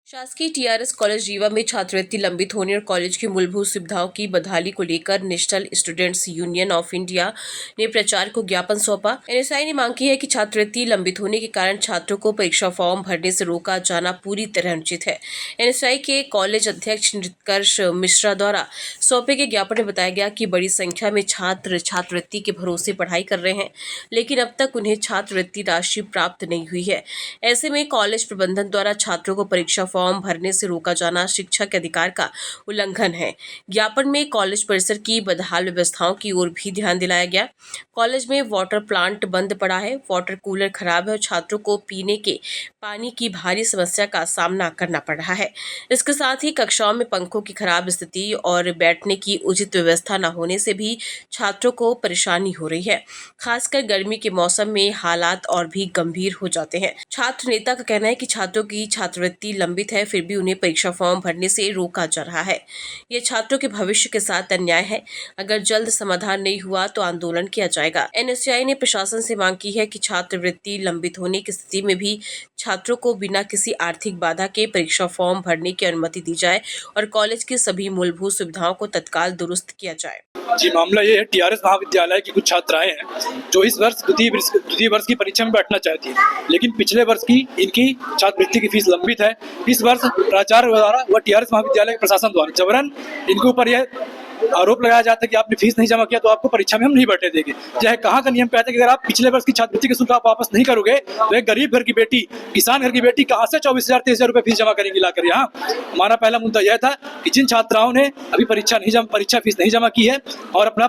शासकीय TRS college Rewa में छात्रवृत्ति लंबित होने और कॉलेज की मूलभूत सुविधाओं की बहाली को लेकर national students union of India ने प्राचार्य को ज्ञापन सौंपा। एनएसआई ने मांग की है कि छात्रवृत्ति लंबित होने के कारण छात्रों को परीक्षा फॉर्म भरने से रोका जाना पूरी तरह अनुचित है। एनएसआई के कॉलेज अध्यक्ष नृतकर्ष मिश्रा द्वारा सौंपे गए ज्ञापन में बताया गया कि बड़ी संख्या में छात्र छात्रवृत्ति के भरोसे पढ़ाई कर रहे हैं, लेकिन अब तक उन्हें छात्रवृत्ति राशि प्राप्त नहीं हुई है। ऐसे में कॉलेज प्रबंधन द्वारा छात्रों को परीक्षा फॉर्म भरने से रोका जाना शिक्षा के अधिकार का उल्लंघन है। ज्ञापन में कॉलेज परिसर की बदहाल व्यवस्थाओं की ओर भी ध्यान दिलाया गया। कॉलेज में वाटर प्लांट बंद पड़ा है, वाटर कूलर खराब है और छात्रों को पीने के पानी की भारी समस्या का सामना करना पड़ रहा है। इसके साथ ही कक्षाओं में पंखों की खराब स्थिति और बैठने की उचित व्यवस्था न होने से भी छात्रों को परेशानी हो रही है। खासकर गर्मी के मौसम में हालात और भी गंभीर हो जाते हैं। छात्र नेता का कहना है कि छात्रों की छात्रवृत्ति लंबित है, फिर भी उन्हें परीक्षा फॉर्म भरने से रोका जा रहा है। ये छात्रों के भविष्य के साथ अन्याय है। अगर जल्द समाधान नहीं हुआ तो आंदोलन किया जाएगा। एनएसआई ने प्रशासन से मांग की है कि छात्रवृत्ति लंबित होने की स्थिति में भी छात्रों को बिना किसी आर्थिक बाधा के परीक्षा फॉर्म भरने की अनुमति दी जाए और कॉलेज की सभी मूलभूत सुविधाओं को तत्काल दुरुस्त किया जाए। जी, मामला ये है, टीआरएस महाविद्यालय की कुछ छात्राएं हैं जो इस वर्ष द्वितीय वर्ष की परीक्षा में बैठना चाहती हैं, लेकिन पिछले वर्ष की इनकी छात्रवृत्ति की फीस लंबित है। इस वर्ष प्राचार्य द्वारा व टीआरएस महाविद्यालय के प्रशासन द्वारा जबरन इनके ऊपर यह आरोप लगाया जाता है कि आपने फीस नहीं जमा किया तो आपको परीक्षा में हम नहीं बैठने देंगे। यह कहाँ का नियम कहता है कि अगर आप पिछले वर्ष की छात्रवृत्ति की शुल्क आप वापस नहीं करोगे तो एक गरीब घर की बेटी, किसान घर की बेटी कहाँ से 24,000-23,000 रुपए फीस जमा करेंगी लाकर यहाँ। हमारा पहला मुद्दा यह था कि जिन छात्राओं ने अभी परीक्षा फीस नहीं जमा की है और अपना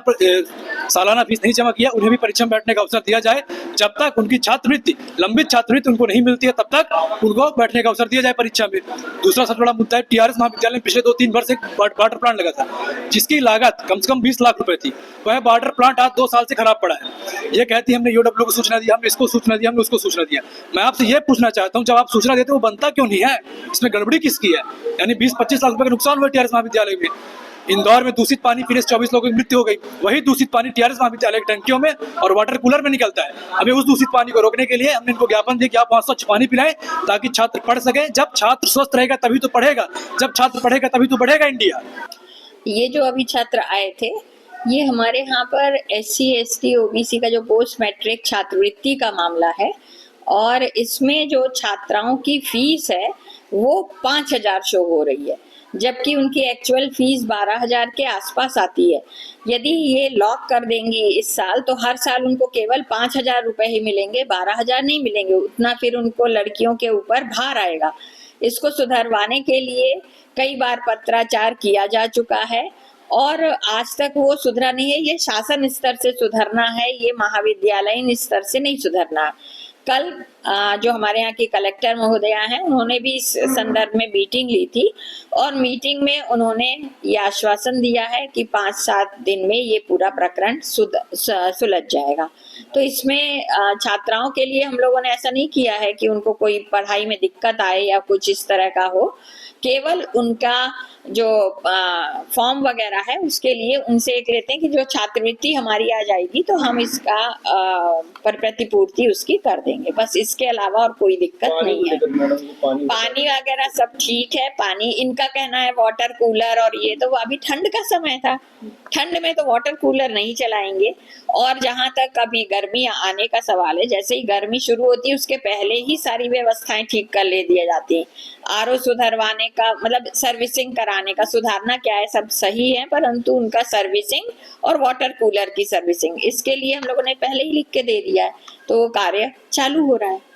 सालाना फीस नहीं जमा किया, उन्हें भी परीक्षा में बैठने का अवसर दिया जाए। जब तक उनकी छात्रवृत्ति लंबित छात्रवृत्ति उनको नहीं मिलती है तब तक उनको बैठने का अवसर दिया जाए परीक्षा में। दूसरा सबसे बड़ा मुद्दा है, टीआरएस महाविद्यालय में पिछले 2-3 वर्ष एक वाटर प्लांट लगा था जिसकी लागत कम से कम 20 लाख रुपए थी। वह वाटर प्लांट आज 2 साल से खराब पड़ा है। ये कहती है हमने यूडब्ल्यू को सूचना दी, हमने इसको सूचना दी, हमने उसको सूचना दिया। मैं आपसे ये पूछना चाहता हूँ, जब आप सूचना देते हो वो बनता क्यों नहीं है? इसमें गड़बड़ी किसकी है? यानी 20-25 लाख रुपए का नुकसान हुआ टीआरएस महाविद्यालय में। इंदौर में दूषित पानी पीने से 24 लोगों की मृत्यु हो गई। वही दूषित पानी टीआरएस महाविद्यालय की टंकियों में और वाटर कूलर में निकलता है। हमें उस दूषित पानी को रोकने के लिए हमने इनको ज्ञापन दिया कि आप वहाँ स्वच्छ पानी पिलाएं ताकि छात्र पढ़ सके। जब छात्र स्वस्थ रहेगा तभी तो पढ़ेगा, जब छात्र पढ़ेगा तभी तो बढ़ेगा इंडिया। ये जो अभी छात्र आए थे, ये हमारे यहाँ पर SC ST OBC का जो पोस्ट मैट्रिक छात्रवृत्ति का मामला है और इसमें जो छात्राओं की फीस है वो 5,000 शो हो रही है, जबकि उनकी एक्चुअल फीस 12,000 के आसपास आती है। यदि ये लॉक कर देंगी इस साल तो हर साल उनको केवल 5,000 रुपए ही मिलेंगे, 12,000 नहीं मिलेंगे। उतना फिर उनको लड़कियों के ऊपर भार आएगा। इसको सुधरवाने के लिए कई बार पत्राचार किया जा चुका है और आज तक वो सुधरा नहीं है। ये शासन स्तर से सुधरना है, ये महाविद्यालयीन स्तर से नहीं सुधरना है। कल जो हमारे यहाँ की कलेक्टर महोदया हैं, उन्होंने भी इस संदर्भ में मीटिंग ली थी और मीटिंग में उन्होंने ये आश्वासन दिया है कि 5-7 दिन में ये पूरा प्रकरण सुलझ जाएगा। तो इसमें छात्राओं के लिए हम लोगों ने ऐसा नहीं किया है कि उनको कोई पढ़ाई में दिक्कत आए या कुछ इस तरह का हो। केवल उनका जो फॉर्म वगैरह है उसके लिए उनसे एक रहते हैं कि जो छात्रवृत्ति हमारी आ जाएगी तो हम इसका प्रतिपूर्ति उसकी कर देंगे, बस इसके अलावा और कोई दिक्कत नहीं है। पानी वगैरह सब ठीक है। पानी इनका कहना है वाटर कूलर और ये, तो वो अभी ठंड का समय था, ठंड में तो वाटर कूलर नहीं चलाएंगे। और जहां तक अभी गर्मी आने का सवाल है, जैसे ही गर्मी शुरू होती है उसके पहले ही सारी व्यवस्थाएं ठीक कर ले दिए जाती हैं। आरओ सुधरवाने का मतलब सर्विसिंग कराने का, सुधारना क्या है, सब सही है, परंतु उनका सर्विसिंग और वाटर कूलर की सर्विसिंग इसके लिए हम लोगों ने पहले ही लिख के दे दिया है, तो कार्य चालू हो रहा है।